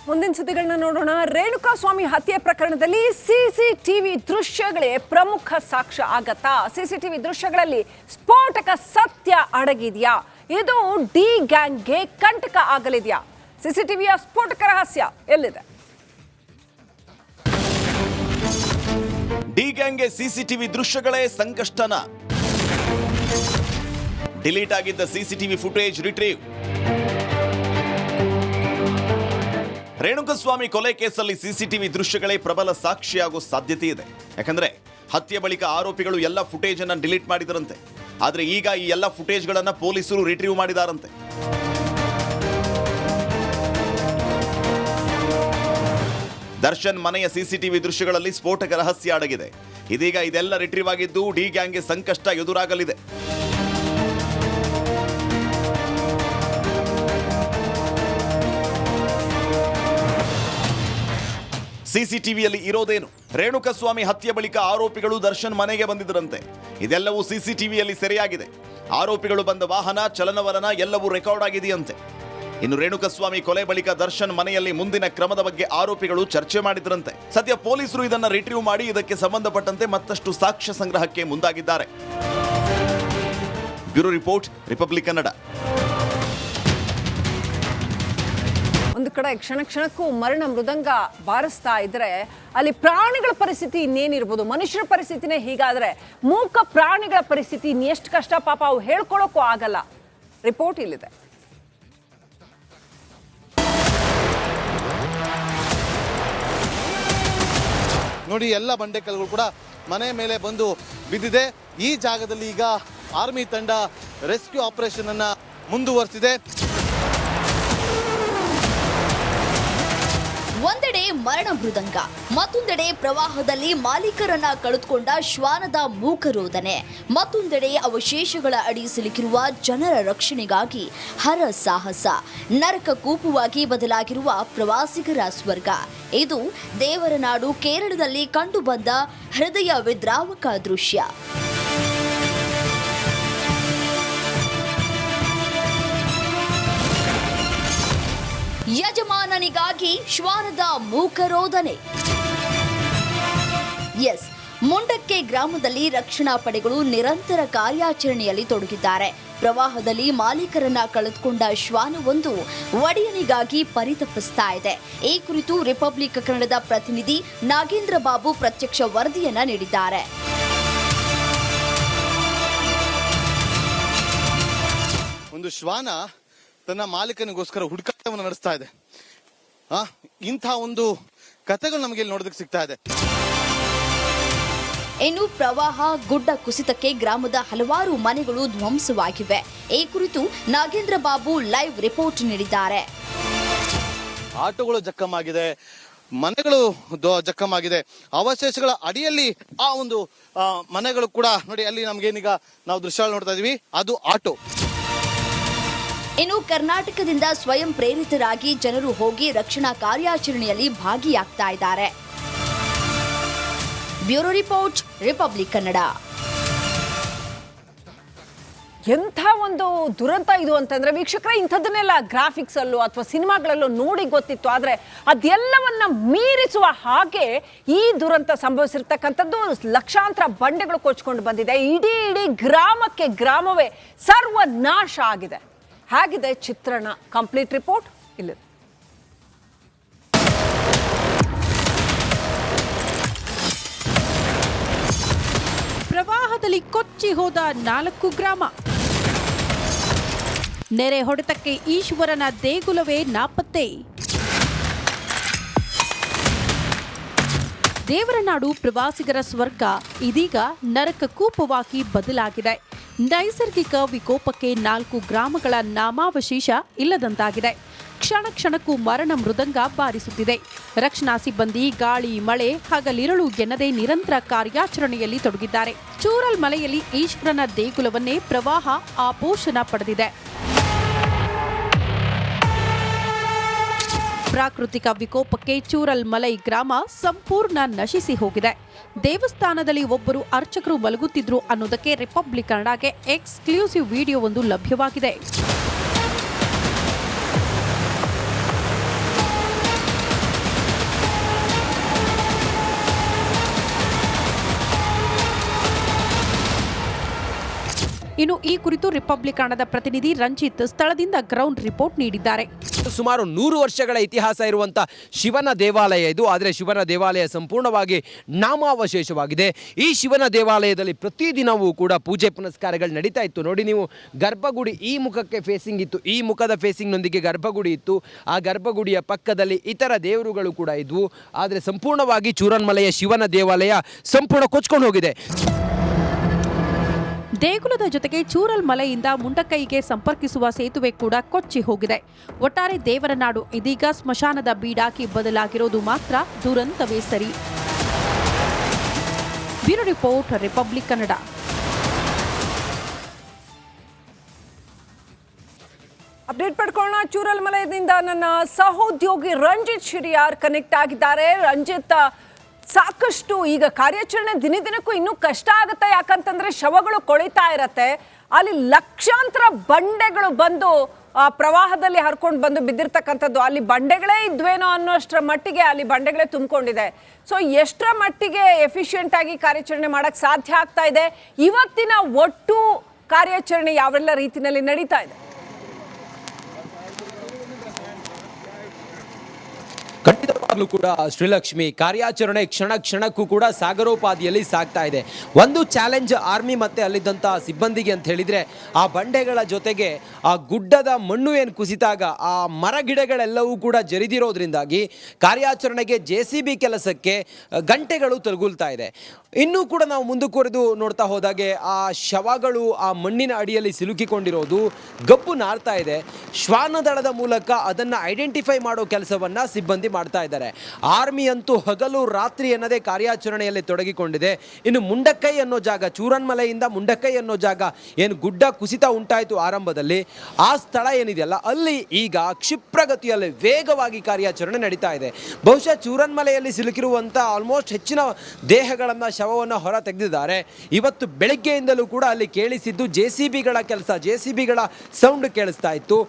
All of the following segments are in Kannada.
ಮುಂದಿನ ಸುದ್ದಿಗಳನ್ನ ನೋಡೋಣ. ರೇಣುಕಾಸ್ವಾಮಿ ಹತ್ಯೆ ಪ್ರಕರಣದಲ್ಲಿ ಸಿಸಿಟಿವಿ ದೃಶ್ಯಗಳೇ ಪ್ರಮುಖ ಸಾಕ್ಷ್ಯ ಆಗತ್ತಾ? ಸಿಸಿಟಿವಿ ದೃಶ್ಯಗಳಲ್ಲಿ ಸ್ಫೋಟಕ ಸತ್ಯ ಅಡಗಿದೆಯಾ? ಇದು ಡಿ ಗ್ಯಾಂಗ್ಗೆ ಕಂಟಕ ಆಗಲಿದೆಯಾ? ಸಿಸಿಟಿವಿಯ ಸ್ಫೋಟಕ ರಹಸ್ಯ ಎಲ್ಲಿದೆ? ಡಿ ಗ್ಯಾಂಗ್ಗೆ ಸಿಸಿಟಿವಿ ದೃಶ್ಯಗಳೇ ಸಂಕಷ್ಟನ. ಡಿಲೀಟ್ ಆಗಿದ್ದ ಸಿಸಿಟಿವಿ ಫುಟೇಜ್ ರಿಟ್ರೀವ್. ರೇಣುಕಾಸ್ವಾಮಿ ಕೊಲೆ ಕೇಸಲ್ಲಿ ಸಿಸಿಟಿವಿ ದೃಶ್ಯಗಳೇ ಪ್ರಬಲ ಸಾಕ್ಷಿಯಾಗೋ ಸಾಧ್ಯತೆ ಇದೆ. ಯಾಕಂದ್ರೆ ಹತ್ಯೆ ಬಳಿಕ ಆರೋಪಿಗಳು ಎಲ್ಲ ಫುಟೇಜ್ ಅನ್ನ ಡಿಲೀಟ್ ಮಾಡಿದರಂತೆ. ಆದ್ರೆ ಈಗ ಈ ಎಲ್ಲ ಫುಟೇಜ್ಗಳನ್ನ ಪೊಲೀಸರು ರಿಟ್ರೀವ್ ಮಾಡಿದಾರಂತೆ. ದರ್ಶನ್ ಮನೆಯ ಸಿಸಿಟಿವಿ ದೃಶ್ಯಗಳಲ್ಲಿ ಸ್ಫೋಟಕ ರಹಸ್ಯ ಅಡಗಿದೆ. ಇದೀಗ ಇದೆಲ್ಲ ರಿಟ್ರೀವ್ ಆಗಿದ್ದು ಡಿ ಗ್ಯಾಂಗ್ಗೆ ಸಂಕಷ್ಟ ಎದುರಾಗಲಿದೆ. ಸಿಸಿಟಿವಿಯಲ್ಲಿ ಇರೋದೇನು? ರೇಣುಕಾಸ್ವಾಮಿ ಹತ್ಯೆ ಬಳಿಕ ಆರೋಪಿಗಳು ದರ್ಶನ್ ಮನೆಗೆ ಬಂದಿದ್ದರಂತೆ. ಇದೆಲ್ಲವೂ ಸಿಸಿಟಿವಿಯಲ್ಲಿ ಸೆರೆಯಾಗಿದೆ. ಆರೋಪಿಗಳು ಬಂದ ವಾಹನ, ಚಲನವಲನ ಎಲ್ಲವೂ ರೆಕಾರ್ಡ್ ಆಗಿದೆಯಂತೆ. ಇನ್ನು ರೇಣುಕಾಸ್ವಾಮಿ ಕೊಲೆ ಬಳಿಕ ದರ್ಶನ್ ಮನೆಯಲ್ಲಿ ಮುಂದಿನ ಕ್ರಮದ ಬಗ್ಗೆ ಆರೋಪಿಗಳು ಚರ್ಚೆ ಮಾಡಿದ್ರಂತೆ. ಸದ್ಯ ಪೊಲೀಸರು ಇದನ್ನ ರಿಟ್ರೀವ್ ಮಾಡಿ ಇದಕ್ಕೆ ಸಂಬಂಧಪಟ್ಟಂತೆ ಮತ್ತಷ್ಟು ಸಾಕ್ಷ್ಯ ಸಂಗ್ರಹಕ್ಕೆ ಮುಂದಾಗಿದ್ದಾರೆ. Bureau report, Republic Kannada. ಒಂದು ಕಡೆ ಕ್ಷಣ ಕ್ಷಣಕ್ಕೂ ಮರಣ ಮೃದಂಗ ಬಾರಿಸ್ತಾ ಇದ್ರೆ ಅಲ್ಲಿ ಪ್ರಾಣಿಗಳ ಪರಿಸ್ಥಿತಿ ಇನ್ನೇನಿರ್ಬೋದು? ಮನುಷ್ಯರ ಪರಿಸ್ಥಿತಿನೇ ಹೀಗಾದ್ರೆ ಮೂಕ ಪ್ರಾಣಿಗಳ ಪರಿಸ್ಥಿತಿ ಇನ್ನೆಷ್ಟು ಕಷ್ಟ ಪಾಪ, ಅವು ಹೇಳ್ಕೊಳ್ಳೋಕ್ಕೂ ಆಗಲ್ಲ. ರಿಪೋರ್ಟ್ ಇಲ್ಲಿದೆ. ನೋಡಿ, ಎಲ್ಲ ಬಂಡೆಕಲ್ಲುಗಳು ಕೂಡ ಮನೆ ಮೇಲೆ ಬಂದು ಬಿದ್ದಿದೆ. ಈ ಜಾಗದಲ್ಲಿ ಈಗ ಆರ್ಮಿ ತಂಡ ರೆಸ್ಕ್ಯೂ ಆಪರೇಷನ್ ಅನ್ನ ಮುಂದುವರೆಸಿದೆ. ಒಂದೆಡೆ ಮರಣ ಮೃದಂಗ, ಮತ್ತೊಂದೆಡೆ ಪ್ರವಾಹದಲ್ಲಿ ಮಾಲೀಕರನ್ನ ಕಳೆದುಕೊಂಡ ಶ್ವಾನದ ಮೂಕರೋಧನೆ, ಮತ್ತೊಂದೆಡೆ ಅವಶೇಷಗಳ ಅಡಿ ಸಿಲುಕಿರುವ ಜನರ ರಕ್ಷಣೆಗಾಗಿ ಹರ ಸಾಹಸ, ನರಕ ಕೂಪವಾಗಿ ಬದಲಾಗಿರುವ ಪ್ರವಾಸಿಗರ ಸ್ವರ್ಗ. ಇದು ದೇವರನಾಡು ಕೇರಳದಲ್ಲಿ ಕಂಡುಬಂದ ಹೃದಯ ವಿದ್ರಾವಕ ದೃಶ್ಯ. ಯಜಮಾನನಿಗಾಗಿ ಶ್ವಾನದ ಮೂಕರೋಧನೆ. ಎಸ್, ಮುಂಡಕ್ಕೆ ಗ್ರಾಮದಲ್ಲಿ ರಕ್ಷಣಾ ಪಡೆಗಳು ನಿರಂತರ ಕಾರ್ಯಾಚರಣೆಯಲ್ಲಿ ತೊಡಗಿದ್ದಾರೆ. ಪ್ರವಾಹದಲ್ಲಿ ಮಾಲೀಕರನ್ನ ಕಳೆದುಕೊಂಡ ಶ್ವಾನವೊಂದು ಒಡೆಯನಿಗಾಗಿ ಪರಿತಪಿಸ್ತಾ ಇದೆ. ಈ ಕುರಿತು ರಿಪಬ್ಲಿಕ್ ಕನ್ನಡದ ಪ್ರತಿನಿಧಿ ನಾಗೇಂದ್ರ ಬಾಬು ಪ್ರತ್ಯಕ್ಷ ವರದಿಯನ್ನ ನೀಡಿದ್ದಾರೆ. ಒಂದು ಶ್ವಾನ ತನ್ನ ಮಾಲೀಕನಿಗೋಸ್ಕರ ಹುಡುಕಾಟವನ್ನು ನಡೆಸ್ತಾ ಇದೆ. ಇಂಥ ಒಂದು ಕಥೆಗಳು ನಮಗೆ ಇಲ್ಲಿ ನೋಡೋದಕ್ಕೆ ಸಿಗ್ತಾ ಇದೆ. ಇನ್ನು ಪ್ರವಾಹ, ಗುಡ್ಡ ಕುಸಿತಕ್ಕೆ ಗ್ರಾಮದ ಹಲವಾರು ಮನೆಗಳು ಧ್ವಂಸವಾಗಿವೆ. ಈ ಕುರಿತು ನಾಗೇಂದ್ರ ಬಾಬು ಲೈವ್ ರಿಪೋರ್ಟ್ ನೀಡಿದ್ದಾರೆ. ಆಟೋಗಳು ಜಖಮಾಗಿದೆ, ಮನೆಗಳು ಜಖಮಾಗಿದೆ. ಅವಶೇಷಗಳ ಅಡಿಯಲ್ಲಿ ಆ ಒಂದು ಮನೆಗಳು ಕೂಡ ನೋಡಿ. ಅಲ್ಲಿ ನಮ್ಗೇನೀಗ ನಾವು ದೃಶ್ಯ ನೋಡ್ತಾ ಇದೀವಿ, ಅದು ಆಟೋ. ಇನ್ನು ಕರ್ನಾಟಕದಿಂದ ಸ್ವಯಂ ಪ್ರೇರಿತರಾಗಿ ಜನರು ಹೋಗಿ ರಕ್ಷಣಾ ಕಾರ್ಯಾಚರಣೆಯಲ್ಲಿ ಭಾಗಿಯಾಗ್ತಾ ಇದ್ದಾರೆ. Bureau report, Republic Kannada. ಎಂಥ ಒಂದು ದುರಂತ ಇದು ಅಂತಂದ್ರೆ ವೀಕ್ಷಕರೇ, ಇಂಥದ್ದನ್ನೆಲ್ಲ ಗ್ರಾಫಿಕ್ಸ್ ಅಲ್ಲೋ ಅಥವಾ ಸಿನಿಮಾಗಳಲ್ಲೋ ನೋಡಿ ಗೊತ್ತಿತ್ತು. ಆದ್ರೆ ಅದೆಲ್ಲವನ್ನ ಮೀರಿಸುವ ಹಾಗೆ ಈ ದುರಂತ ಸಂಭವಿಸಿರ್ತಕ್ಕಂಥದ್ದು. ಲಕ್ಷಾಂತರ ಬಂಡೆಗಳು ಕೊಚ್ಕೊಂಡು ಬಂದಿದೆ. ಇಡೀ ಗ್ರಾಮಕ್ಕೆ ಗ್ರಾಮವೇ ಸರ್ವನಾಶ ಆಗಿದೆ. ಹೇಗಿದೆ ಚಿತ್ರಣ? ಕಂಪ್ಲೀಟ್ ರಿಪೋರ್ಟ್ ಇಲ್ಲಿ. ಪ್ರವಾಹದಲ್ಲಿ ಕೊಚ್ಚಿ ಹೋದ 4 ಗ್ರಾಮ. ನೆರೆ ಹೊಡೆತಕ್ಕೆ ಈಶ್ವರನ ದೇಗುಲವೇ ನಾಪತ್ತೆ. ದೇವರನಾಡು ಪ್ರವಾಸಿಗರ ಸ್ವರ್ಗ ಇದೀಗ ನರಕ ಕೂಪವಾಗಿ ಬದಲಾಗಿದೆ. ನೈಸರ್ಗಿಕ ವಿಕೋಪಕ್ಕೆ 4 ಗ್ರಾಮಗಳ ನಾಮಾವಶೇಷ ಇಲ್ಲದಂತಾಗಿದೆ. ಕ್ಷಣ ಕ್ಷಣಕ್ಕೂ ಮರಣ ಮೃದಂಗ ಬಾರಿಸುತ್ತಿದೆ. ರಕ್ಷಣಾ ಸಿಬ್ಬಂದಿ ಗಾಳಿ, ಮಳೆ, ಹಗಲಿರುಳು ಎನ್ನದೇ ನಿರಂತರ ಕಾರ್ಯಾಚರಣೆಯಲ್ಲಿ ತೊಡಗಿದ್ದಾರೆ. ಚೂರಲ್ ಮಲೆಯಲ್ಲಿ ಈಶ್ವರನ ದೇಗುಲವನ್ನೇ ಪ್ರವಾಹ ಆಪೋಷಣ ಪಡೆದಿದೆ. ಪ್ರಾಕೃತಿಕ ವಿಕೋಪಕ್ಕೆ ಚೂರಲ್ ಮಲೈ ಗ್ರಾಮ ಸಂಪೂರ್ಣ ನಶಿಸಿ ಹೋಗಿದೆ. ದೇವಸ್ಥಾನದಲ್ಲಿ ಒಬ್ಬರು ಅರ್ಚಕರು ಮಲಗುತ್ತಿದ್ರು ಅನ್ನೋದಕ್ಕೆ ರಿಪಬ್ಲಿಕ್ ಕನ್ನಡಗೆ ಎಕ್ಸ್ಕ್ಲೂಸಿವ್ ವಿಡಿಯೋ ಒಂದು ಲಭ್ಯವಾಗಿದೆ. ಇನ್ನು ಈ ಕುರಿತು ರಿಪಬ್ಲಿಕ್ ಕನ್ನಡದ ಪ್ರತಿನಿಧಿ ರಂಜಿತ್ ಸ್ಥಳದಿಂದ ಗ್ರೌಂಡ್ ರಿಪೋರ್ಟ್ ನೀಡಿದ್ದಾರೆ. ಸುಮಾರು 100 ವರ್ಷಗಳ ಇತಿಹಾಸ ಇರುವಂಥ ಶಿವನ ದೇವಾಲಯ ಇದು. ಆದರೆ ಶಿವನ ದೇವಾಲಯ ಸಂಪೂರ್ಣವಾಗಿ ನಾಮಾವಶೇಷವಾಗಿದೆ. ಈ ಶಿವನ ದೇವಾಲಯದಲ್ಲಿ ಪ್ರತಿದಿನವೂ ಕೂಡ ಪೂಜೆ ಪುನಸ್ಕಾರಗಳು ನಡೀತಾ ಇತ್ತು. ನೋಡಿ ನೀವು, ಗರ್ಭಗುಡಿ ಈ ಮುಖಕ್ಕೆ ಫೇಸಿಂಗ್ ಇತ್ತು, ಈ ಮುಖದ ಫೇಸಿಂಗ್ನೊಂದಿಗೆ ಗರ್ಭಗುಡಿ ಇತ್ತು. ಆ ಗರ್ಭಗುಡಿಯ ಪಕ್ಕದಲ್ಲಿ ಇತರ ದೇವರುಗಳು ಕೂಡ ಇದ್ವು. ಆದರೆ ಸಂಪೂರ್ಣವಾಗಿ ಚೂರನ್ಮಲೆಯ ಶಿವನ ದೇವಾಲಯ ಸಂಪೂರ್ಣ ಕೊಚ್ಕೊಂಡು ಹೋಗಿದೆ. ದೇಗುಲದ ಜೊತೆಗೆ ಚೂರಲ್ ಮಲೆಯಿಂದ ಮುಂಡಕೈಗೆ ಸಂಪರ್ಕಿಸುವ ಸೇತುವೆ ಕೂಡ ಕೊಚ್ಚಿ ಹೋಗಿದೆ. ಒಟ್ಟಾರೆ ದೇವರ ನಾಡು ಇದೀಗ ಸ್ಮಶಾನದ ಬೀಡಾಗಿ ಬದಲಾಗಿರೋದು ಮಾತ್ರ ದುರಂತವೇ ಸರಿ. Bureau report, Republic Kannada. Update ಪಡ್ಕೊಳ್ಳೋಣ. ಚೂರಲ್ ಮಲೆಯಿಂದ ನನ್ನ ಸಹೋದ್ಯೋಗಿ ರಂಜಿತ್ ಶಿರಿಯಾರ್ ಕನೆಕ್ಟ್ ಆಗಿದ್ದಾರೆ. ರಂಜಿತ್, ಸಾಕಷ್ಟು ಈಗ ಕಾರ್ಯಾಚರಣೆ ದಿನದಿನಕ್ಕೂ ಇನ್ನೂ ಕಷ್ಟ ಆಗುತ್ತೆ. ಯಾಕಂತಂದ್ರೆ ಶವಗಳು ಕೊಳಿತಾ ಇರತ್ತೆ, ಅಲ್ಲಿ ಲಕ್ಷಾಂತರ ಬಂಡೆಗಳು ಬಂದು ಪ್ರವಾಹದಲ್ಲಿ ಹರ್ಕೊಂಡು ಬಂದು ಬಿದ್ದಿರ್ತಕ್ಕಂಥದ್ದು. ಅಲ್ಲಿ ಬಂಡೆಗಳೇ ಇದ್ವೇನೋ ಅನ್ನೋಷ್ಟರ ಮಟ್ಟಿಗೆ ಅಲ್ಲಿ ಬಂಡೆಗಳೇ ತುಂಬಿಕೊಂಡಿದೆ. ಸೊ ಎಷ್ಟರ ಮಟ್ಟಿಗೆ ಎಫಿಷಿಯೆಂಟ್ ಆಗಿ ಕಾರ್ಯಾಚರಣೆ ಮಾಡಕ್ ಸಾಧ್ಯ ಆಗ್ತಾ ಇದೆ? ಇವತ್ತಿನ ಒಟ್ಟು ಕಾರ್ಯಾಚರಣೆ ಯಾವೆಲ್ಲ ರೀತಿಯಲ್ಲಿ ನಡೀತಾ ಇದೆ? ಖಂಡಿತವಾಗ್ಲೂ ಕೂಡ ಶ್ರೀಲಕ್ಷ್ಮಿ, ಕಾರ್ಯಾಚರಣೆ ಕ್ಷಣ ಕ್ಷಣಕ್ಕೂ ಕೂಡ ಸಾಗರೋಪಾದಿಯಲ್ಲಿ ಸಾಗ್ತಾ ಇದೆ. ಒಂದು ಚಾಲೆಂಜ್ ಆರ್ಮಿ ಮತ್ತೆ ಅಲ್ಲಿದ್ದಂಥ ಸಿಬ್ಬಂದಿಗೆ ಅಂತ ಹೇಳಿದ್ರೆ, ಆ ಬಂಡೆಗಳ ಜೊತೆಗೆ ಆ ಗುಡ್ಡದ ಮಣ್ಣು ಏನು ಕುಸಿತಾಗ ಆ ಮರ ಗಿಡಗಳೆಲ್ಲವೂ ಕೂಡ ಜರಿದಿರೋದ್ರಿಂದಾಗಿ ಕಾರ್ಯಾಚರಣೆಗೆ JCB ಕೆಲಸಕ್ಕೆ ಗಂಟೆಗಳು ತಗುಲ್ತಾ ಇದೆ. ಇನ್ನೂ ಕೂಡ ನಾವು ಮುಂದುವರೆದು ನೋಡ್ತಾ ಹೋದಾಗೆ ಆ ಶವಗಳು ಆ ಮಣ್ಣಿನ ಅಡಿಯಲ್ಲಿ ಸಿಲುಕಿಕೊಂಡಿರೋದು ಗಬ್ಬು ನಾರ್ತಾ ಇದೆ. ಶ್ವಾನದಳದ ಮೂಲಕ ಅದನ್ನು ಐಡೆಂಟಿಫೈ ಮಾಡೋ ಕೆಲಸವನ್ನ ಸಿಬ್ಬಂದಿ ಮಾಡ್ತಾ ಇದ್ದಾರೆ. ಆರ್ಮಿ ಅಂತೂ ಹಗಲು ರಾತ್ರಿ ಎನ್ನದೇ ಕಾರ್ಯಾಚರಣೆಯಲ್ಲಿ ತೊಡಗಿಕೊಂಡಿದೆ. ಇನ್ನು ಮುಂಡಕ್ಕೈ ಅನ್ನೋ ಜಾಗ, ಚೂರನ್ಮಲೆಯಿಂದ ಮುಂಡಕ್ಕೈ ಅನ್ನೋ ಜಾಗ ಏನು ಗುಡ್ಡ ಕುಸಿತ ಉಂಟಾಯಿತು ಆರಂಭದಲ್ಲಿ, ಆ ಸ್ಥಳ ಏನಿದೆಯಲ್ಲ ಅಲ್ಲಿ ಈಗ ಕ್ಷಿಪ್ರಗತಿಯಲ್ಲಿ ವೇಗವಾಗಿ ಕಾರ್ಯಾಚರಣೆ ನಡೀತಾ ಇದೆ. ಬಹುಶಃ ಚೂರನ್ಮಲೆಯಲ್ಲಿ ಸಿಲುಕಿರುವಂಥ ಆಲ್ಮೋಸ್ಟ್ ಹೆಚ್ಚಿನ ದೇಹಗಳನ್ನು, ಶವವನ್ನು ಹೊರ ತೆಗೆದಿದ್ದಾರೆ. ಇವತ್ತು ಬೆಳಗ್ಗೆಯಿಂದಲೂ ಕೂಡ ಅಲ್ಲಿ ಕೇಳಿಸಿದ್ದು JCBಗಳ ಕೆಲಸ, JCBಗಳ ಸೌಂಡ್ ಕೇಳಿಸ್ತಾ ಇತ್ತು.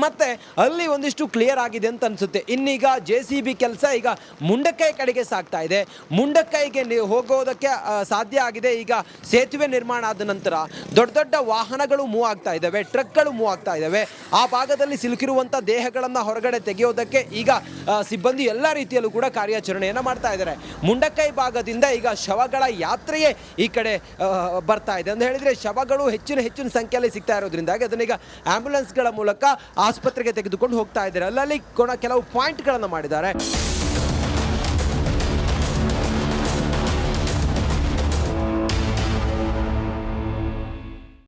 ಮತ್ತೆ ಅಲ್ಲಿ ಒಂದಿಷ್ಟು ಕ್ಲಿಯರ್ ಆಗಿದೆ ಅಂತ ಅನ್ಸುತ್ತೆ. ಇನ್ನೀಗ JCB ಕೆಲಸ ಈಗ ಮುಂಡಕ್ಕೈ ಕಡೆಗೆ ಸಾಗ್ತಾ ಇದೆ. ಮುಂಡಕ್ಕೈಗೆ ಹೋಗೋದಕ್ಕೆ ಸಾಧ್ಯ ಆಗಿದೆ. ಈಗ ಸೇತುವೆ ನಿರ್ಮಾಣ ಆದ ನಂತರ ದೊಡ್ಡ ದೊಡ್ಡ ವಾಹನಗಳು ಮೂವ್ ಆಗ್ತಾ ಇದ್ದಾವೆ, ಟ್ರಕ್ಗಳು ಮೂವ್ ಆಗ್ತಾ ಇದ್ದಾವೆ. ಆ ಭಾಗದಲ್ಲಿ ಸಿಲುಕಿರುವಂಥ ದೇಹಗಳನ್ನು ಹೊರಗಡೆ ತೆಗೆಯೋದಕ್ಕೆ ಈಗ ಸಿಬ್ಬಂದಿ ಎಲ್ಲ ರೀತಿಯಲ್ಲೂ ಕೂಡ ಕಾರ್ಯಾಚರಣೆಯನ್ನು ಮಾಡ್ತಾ ಇದ್ದಾರೆ. ಮುಂಡಕ್ಕೈ ಭಾಗದಿಂದ ಈಗ ಶವಗಳ ಯಾತ್ರೆಯೇ ಈ ಕಡೆ ಬರ್ತಾ ಇದೆ ಅಂತ ಹೇಳಿದ್ರೆ, ಶವಗಳು ಹೆಚ್ಚಿನ ಸಂಖ್ಯೆಯಲ್ಲಿ ಸಿಗ್ತಾ ಇರೋದ್ರಿಂದಾಗಿ ಅದನ್ನೀಗ ಆಂಬ್ಯುಲೆನ್ಸ್ಗಳ ಮೂಲಕ ಆಸ್ಪತ್ರೆಗೆ ತೆಗೆದುಕೊಂಡು ಹೋಗ್ತಾ ಇದ್ದಾರೆ. ಅಲ್ಲಲ್ಲಿ ಕೆಲವು ಪಾಯಿಂಟ್ಗಳನ್ನು ಮಾಡಿದ್ದಾರೆ.